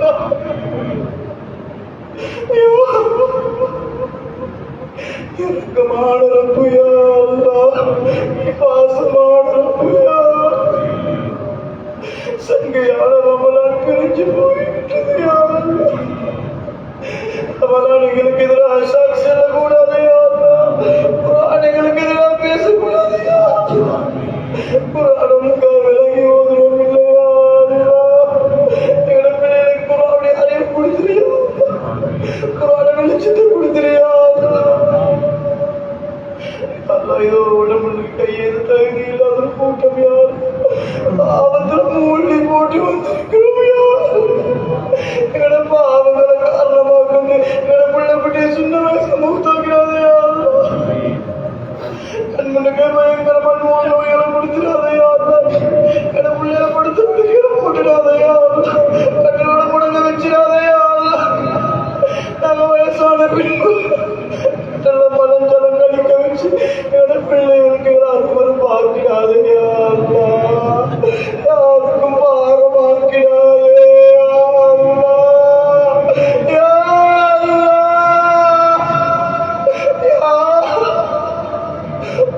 இறக்கமான ரப்புயா அல்லாஹ், பாசமான ரப்புயா. சங்கையான ரமலான் பிரிஞ்சு போய்விட்டது யா அல்லாஹ். ரமலான் எங்களுக்கு எதிராக சாட்சி செல்லக்கூடாது யா அல்லாஹ். குர்ஆன் எங்களுக்கு எதிராக பேசக்கூடாது யா அல்லாஹ். குர்ஆனுக்கு விலகி ஓதுறோம் இல்லையா அல்லாஹ். எங்களை பிள்ளைகளுக்கு குர்ஆனுடைய அறிவு கொடுத்துறியா, குர்ஆனை வெளிச்சத்தை கொடுத்துறியா அல்லாஹ். ஏதோ உடம்புல கையெது தகுதி இல்லாத கூட்டம் யார். ஆபத்துல மூழ்கி போட்டு வந்திருக்கிறோம் யார். எங்களோட பாவங்களை காரணமாக கொண்டு எங்களோட பிள்ளை குட்டியை சின்ன வயசுல மூத்தாக்கிறாதே யார். கண்மனுக்கு பயங்கரமான நோய்களை கொடுத்துடாதே யார். எங்களோட பிள்ளைகளை படுத்து விடுகிற போட்டுடாதே யார். கண்ணோட முடங்க வச்சிடாதே யார். நாங்கள் வயசான பின்பு மனம் ஜலம் கழிக்க வச்சு என்னோட பிள்ளைகளுக்கு யாருக்கும் பார்க்கிறாதே யாருக்கும் பாரமாக்கிறாதே.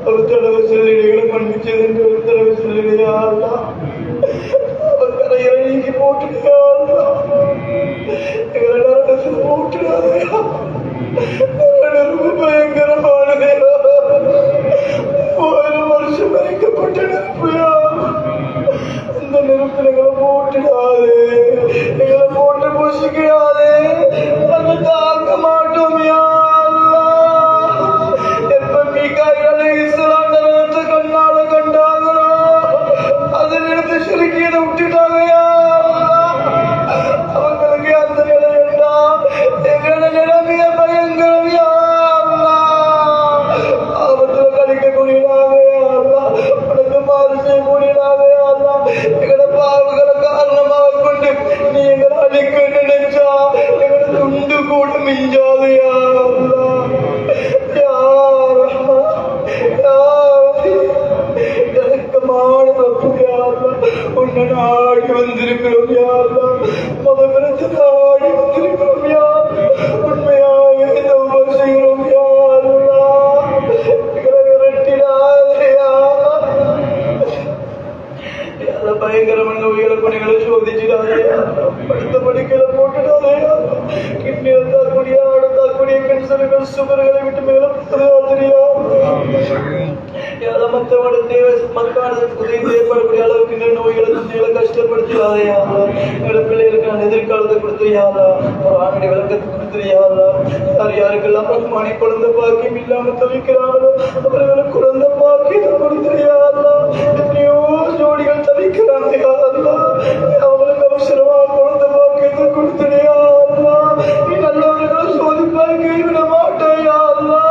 ஒரு தடவை சொல்லிடுகளை மன்னிச்சது என்று ஒரு தடவை சொல்லிடுயா. அவர் கரையில நீக்கி போட்டுடுயா. எங்களை நரகத்தில் போட்டுடாதயா. நெருப்பு பயங்கரமானதே. 1000 வருஷம் மறைக்கப்பட்ட நெருப்புயா. அந்த நெருப்பில் எங்களை போட்டுடாதே, எங்களை போட்டு பூசிக்கிறாதே. நாங்கள் தாங்க மாட்டோம் யா அல்லாஹ். எப்ப மீகாயில் அலைஹிஸ்ஸலாம் நரகத்தை கண்ணால கண்டாங்களோ அதில் எடுத்து சிறுக்கியதை விட்டுட்டாங்க யா அல்லாஹ். அவங்களுக்கு அந்த நிலை வேண்டாம். எங்களோட நிலைமைய பயங்கரம் யா அல்லாஹ். ஆபத்துல கழிக்கக்கூடியதாக யா அல்லாஹ். உனக்கு மாறு செய்யக்கூடியதாக யா அல்லாஹ். எங்களோட பாவங்களை காரணமாக கொண்டு நீ எங்களை அழிக்க நினைச்சா எங்களோட துண்டு கூட மிஞ்சாது யா அல்லாஹ். யா ரஹ்மான், யா ரஹீம், இறக்கமான ரப்பு யா அல்லாஹ். உன்னை நாடி வந்திருக்கிறோம் யா அல்லாஹ். மதபிரத்தை நாடி வந்திருக்கிறோம் யா அல்லாஹ். உண்மையாக தௌபா செய்கிறோம் யா அல்லாஹ். எங்களை விரட்டிடாதே யா அல்லாஹ். பயங்கரமான நோய்களை கொண்டு சோதிச்சிடாதே. படுத்த படுக்கையில போட்டுடாதே. கிட்னியில தாக்கூடிய ஆடத்தாக்கூடிய கேன்சர்கள் சுகர்களை விட்டு மேல தெரியா. மற்றவங்களோட தேவை மக்கானதுக்கு உதவி ஏற்படக்கூடிய அளவுக்கு இந்த நோய்களை தந்தைகளை கஷ்டப்படுத்தியாதையா. எங்களோட பிள்ளைகளுக்கு நான் எதிர்காலத்தை கொடுத்துறியாதா. ஒரு ஆணுடைய விளக்கத்தை கொடுத்துறியாதா. யார் யாருக்கெல்லாம் மணி குழந்தை பாக்கியம் இல்லாம தவிக்கிறாங்களோ அவர்களுக்கு குழந்தை பாக்கியத்தை கொடுத்துறியாதா. எத்தனையோ ஜோடிகள் தவிக்கிறாங்க யாருலா. அவங்களுக்கு அவசரமா குழந்தை பாக்கியத்தை கொடுத்துறியாதா. நீ நல்லவர்களை சோதிப்பாய் கைவிட மாட்டாயா அல்லா.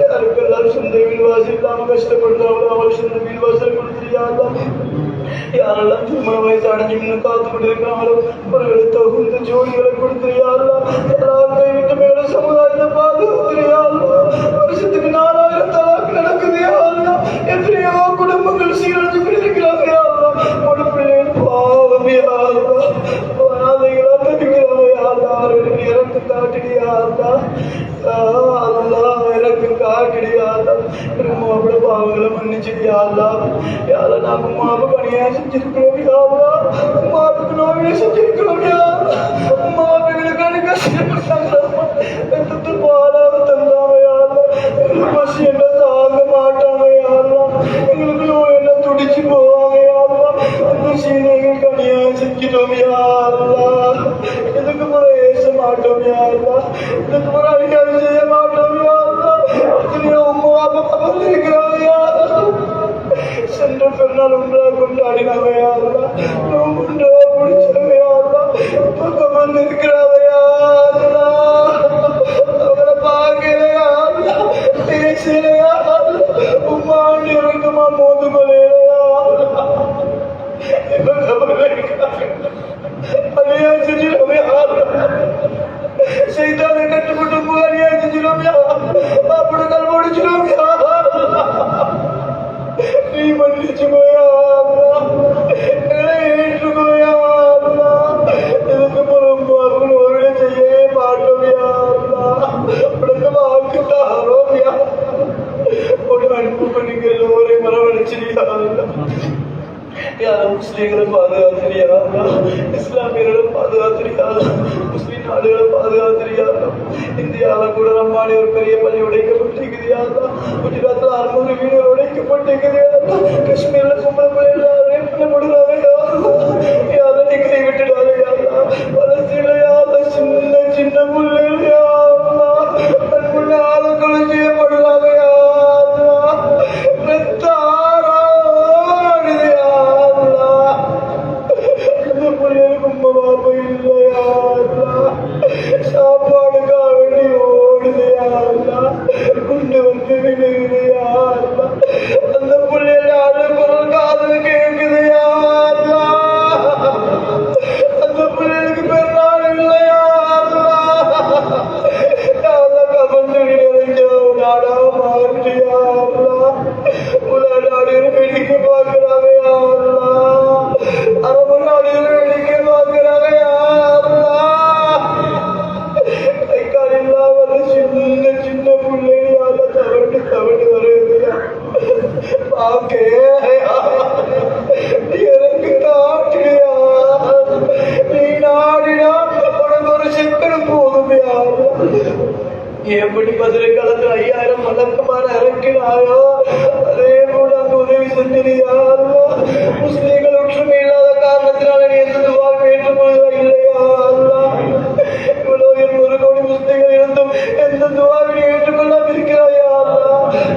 யாருக்கெல்லாம் சொந்த வீழ்வாசி இல்லாம கஷ்டப்படுறாங்களோ அவள் சொந்த வீழ்வாசல் கொடுத்துறியாதா. யாரெல்லாம் திருமண வயசு அடைஞ்சு இன்னும் காத்து கொண்டிருக்கிறாங்களோ ஒரு தகுந்த ஜோடிகளை கொடுத்துறியாதா. எல்லாரும் கைவிட்டு மேல சமுதாயத்தை பாதுகாத்துறியாதா. வருஷத்துக்கு 4000 தலாக்கு நடக்குது யாருன்னா. எத்தனையோ குடும்பங்கள் சீரழிஞ்சு கொண்டிருக்கிறாங்க யாருன்னா. ஒரு பிள்ளைகள் பாவம் யாருன்னா. அனாதைகளா தவிக்கிறாங்க யாருன்னா. அவர்களுக்கு இறந்து காட்டுறியாதா. மன்னிச்சிருக்கியா யாரா நாங்க உமாவுக்கு அநியாயம் செஞ்சிருக்கிறோம் யாரா உமாவுக்கு நோயை செஞ்சிருக்கிறோம் யாரா உமாவுக்கு எங்களுக்கு கஷ்டப்பட்டாங்க பாலாக தந்தாங்க யாரா எங்களுக்கு பசி என்ன தாங்க மாட்டாங்க யாரா எங்களுக்கு நோய் என்ன துடிச்சு போவாங்க யாரா அந்த சீனைகளுக்கு அநியாயம் செஞ்சிட்டோம் யாரா இதுக்கு முறை ஏச மாட்டோம் யாரா இதுக்கு முறை அநியாயம் செய்ய மாட்டோம் யாரா உமா அப்பா இருக்கிறாங்க யாரா சென்ற பெருநாள் ஒன்றாக கொண்டாடினாங்க யாரா ஒன்றாக பிடிச்சாங்க யாரா பக்கம் வந்து இருக்கிறாங்க யாரா அவங்கள பார்க்கலையா பேசலையா உமாண்டு இறக்கமா மோது கொலையா அநியாயம் செஞ்சிடவே செய்தாலே கட்டுப்பட்டு அநியாயம் செஞ்சிடவே அப்படிகள் முடிச்சிடவே நீ மன்னிச்சுக்கோயா ஏற்றுக்கோயா இதுக்கு புறம் ஒரு செய்ய மாட்டோம்யா உனக்கு வாக்குத்தாரோயா ஒரு அன்பு பண்ணிங்க எல்லோரையும் மரவழைச்சிரியா யாரும் முஸ்லீம்களை பாதுகாத்திரியா இஸ்லாமியர்களை பாதுகாத்திரியா முஸ்லீம் நாடுகளை பாதுகாத்திரியா இந்தியாவில் கூட ரம்மானி ஒரு பெரிய பள்ளி உடைக்கப்பட்டிருக்குதியா குஜராத்ல 600 வீடுகள் உடைக்கப்பட்டிருக்குதியா காஷ்மீர்ல கும்பல் பிள்ளைப்படுறாங்க யாரை நீ கை விட்டுடாதையா பலஸ்தீன்ல சின்ன சின்ன பிள்ளையா ஆளை கொலை செய்யப்படுறாங்க சாப்பாடுக்காக வேண்டி ஓடுதையா குண்டு வந்து விழுகுதையா அந்த பிள்ளைகள் யாரு குரல் காதல் கேட்குதையா அந்த பிள்ளைகளுக்கு பெருநாள் இல்லையா கபந்து நாடா மாறியா உலக நாடுகள் வேடிக்கை பார்க்கிறாங்க அரபு நாடுகள் வேடிக்கை பார்க்கிறாங்க கைக்கால் இல்லாமல் சின்ன சின்ன பிள்ளையால தவண்டு தவண்டு வருதுயா பாக்கே எனக்கு காட்டியா நீ நாடினா உனக்கு ஒரு செக்கனும் போதுமையா எப்படி மதுரை காலத்தில் 5000 மலக்குமார இறக்கினாயோ அதே போல அந்த உதவி செஞ்சிருயா முஸ்லீம்கள் ஒற்றுமை இல்லாத காரணத்தினால நீ எந்த துவாவை ஏற்றுக்கொள்வதா இல்லையா இவ்வளவு 200 கோடி முஸ்லீம்கள் இருந்தும் எந்த துவாவை ஏற்றுக்கொள்ளாம இருக்கிறாயா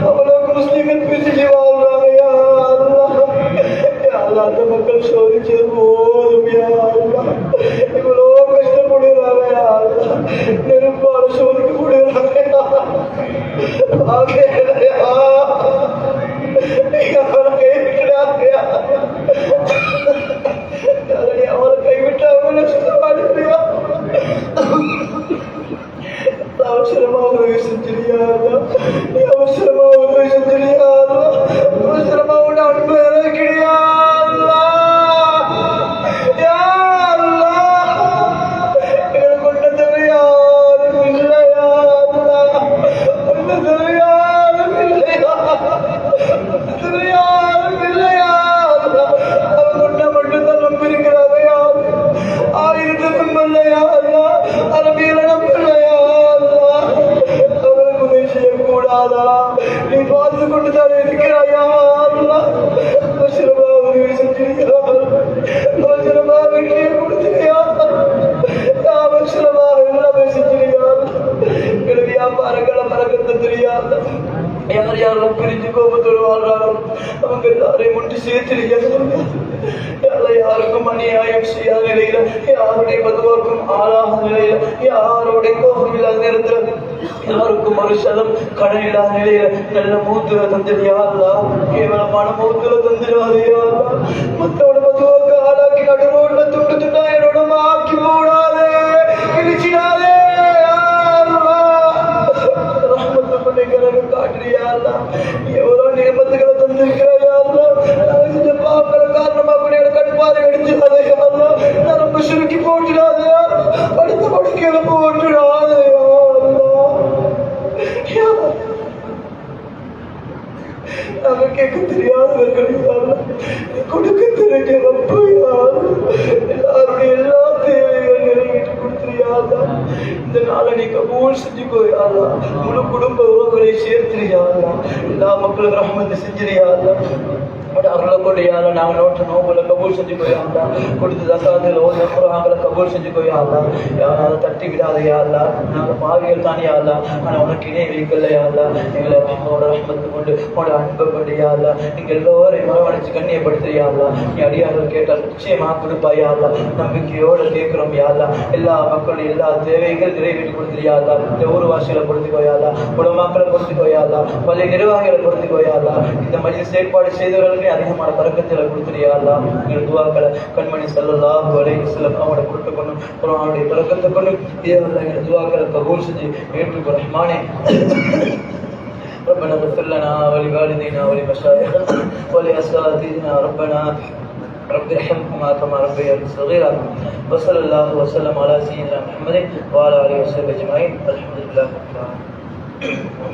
அவ்வளவுக்கு முஸ்லீம்கள் பிரிச்சு வாழ்றாங்கயா அந்த மக்கள் சோதிச்சது போதும் இவ்வளோ கஷ்டப்படுகிறாங்க நெருப்பால சோதிக்கப்படுகிறாங்க அவரை கைவிட்டாங்க அவசரமா உதவி செஞ்சிருயா அவசரமா உதவி செஞ்சிருயா அவசரமா உன்னை அன்பு இறக்கிறியா நீ பார்த்து கொண்டு தான் இருக்கிறாயா அவசரமா உதவி செஞ்சிருக்கிறா அவசரமா வெற்றியை கொடுத்தியா அவசரமா எல்லாமே செஞ்சிருக்கா எனக்கு வியாபாரங்களை மறக்கிறது தெரியாது யார் யாரெல்லாம் பிரிஞ்சு கோபத்தோடு வாழ்றாரோ அவங்க எல்லாரையும் முட்டி சேர்த்திருக்க யாருக்கும் அநியாயம் செய்யாத நிலையில யாருடைய பதுவாக்கும் ஆளாத நிலையில யாருடைய கோபம் இல்லாத நேரத்துல யாருக்கும் ஒரு சதம் கடன் இல்லாத நிலையில நல்ல மூத்துல தந்துடுறியாதா கேவலமான மூத்துல தந்துடுவாதையா மத்தோட பதுவாக்கு ஆளாக்கி நடுரோட்ல துண்டு துண்டா என்னோட ஆக்கி போடாதே இடிச்சிடாதே காட்டுறியா எவ்வளவு நியமத்துக்களை தந்திருக்கிறாயா பாவங்கள காரணமா கூட கடுப்பாதை எடுத்துடாதையா நரம்பு சுருக்கி போட்டுடாதையா படுத்த படுக்கையில போட்டுடாதையா நாங்கள் கேட்க தெரியாதவர்கள் யாரும் கொடுக்க தெரிஞ்ச ரப்பு யாரும் எல்லாருடைய எல்லா தேவைகள் நிறைவேற்றி கொடுத்துறியாதா இந்த நாளை நீ கபூல் செஞ்சுக்கோயாதா முழு குடும்ப உறவுகளை சேர்த்துறியாதா எல்லா மக்களும் ரஹ்மத்தை செஞ்சிரியாதா அருளை கொள்ளையால நாங்கள் நோட்டு நோம்புல கபூல் செஞ்சு போயாண்டா கொடுத்து தக்காத்தில் ஓதி குரான்களை கபூல் செஞ்சு போயாண்டா யாராவது தட்டி விடாதையாடா நாங்கள் பாவிகள் தானியாடா ஆனால் உனக்கு இணை வைக்கலையாடா எங்களை உன்னோட ரஹ்மத்து கொண்டு உன்னோட அன்பை கொண்டியாடா நீங்கள் எல்லோரையும் மரவணைச்சு கண்ணியப்படுத்துறியாடா நீ அடியார்கள் கேட்டால் நிச்சயமாக கொடுப்பாயாடா நம்பிக்கையோடு கேட்கிறோம் யாடா எல்லா மக்களும் எல்லா தேவைகள் நிறைவேற்றி கொடுத்துறியாடா இந்த ஊர் வாசிகளை பொறுத்துக்கோயாடா குடமாக்களை பொறுத்துக்கோயாடா பள்ளி நிர்வாகிகளை பொறுத்துக்கோயாடா இந்த மஜ்லிஸ் ஏற்பாடு செய்தவர்களுக்கு அதிகமான பரக்கத்தில கொடுத்துறியாதா எங்கள் துவாக்களை கண்மணி ஸல்லல்லாஹு அலைஹி வஸல்லம் அவங்களோட கொடுத்து கொண்டும் குர்ஆனுடைய பரக்கத்தை கொண்டும் தேவல்ல எங்கள் துவாக்களை கபூல் செஞ்சு ஏற்றுக்கொள் ரஹ்மானே. ربنا اغفر لنا ولوالدينا ولمشايخنا ولأساتذتنا ربنا رب ارحمهما كما ربياني صغيرا وصلى الله وسلم على سيدنا محمد وعلى آله وصحبه أجمعين الحمد لله رب العالمين.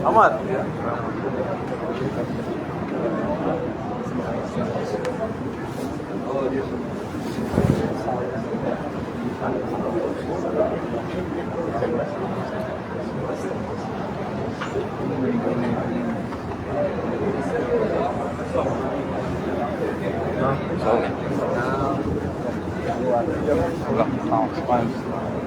Amar. Ulang tahun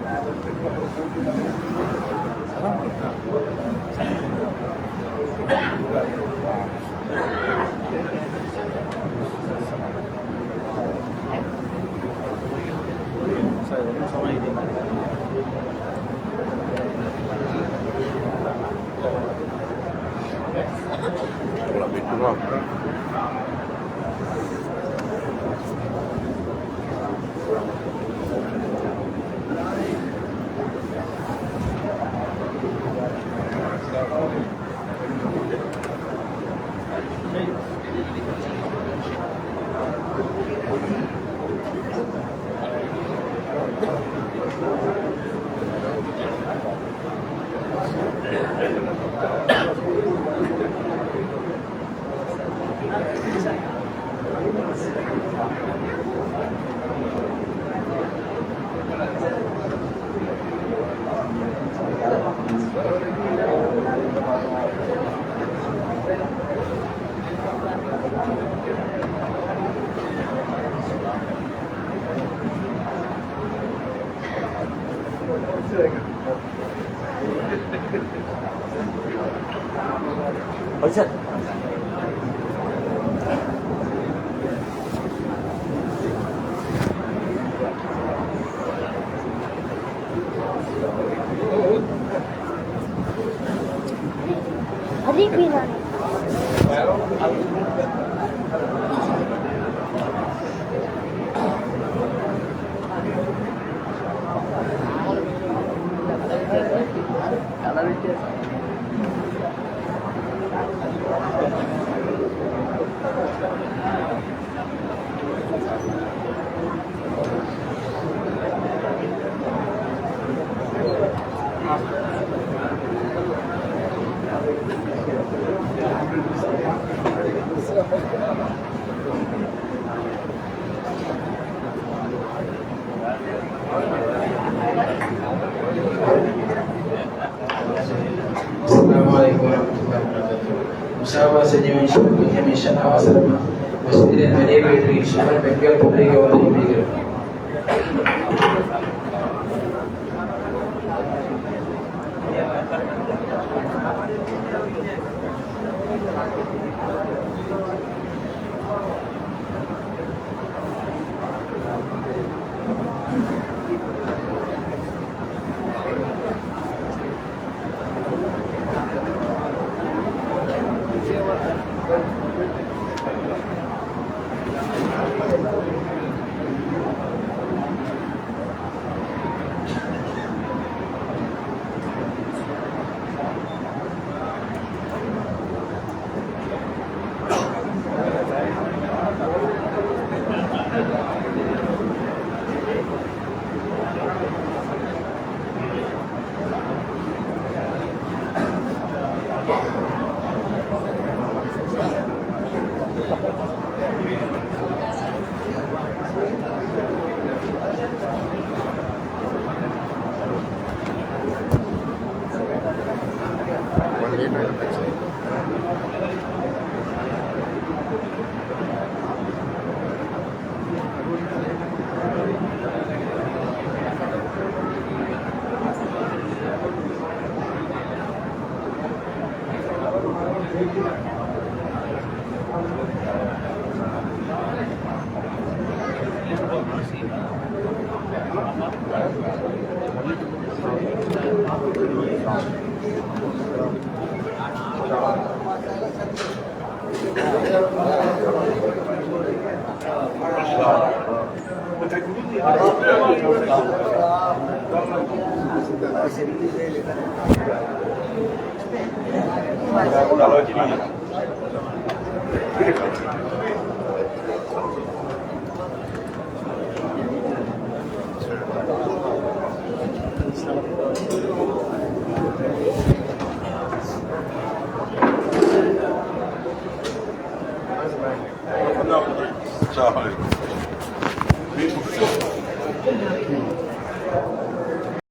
அவசரமா மஸ்ஜிதில் நடைபெற்ற இஷால் பெண்கள் பத்திரிகை வருகிறது.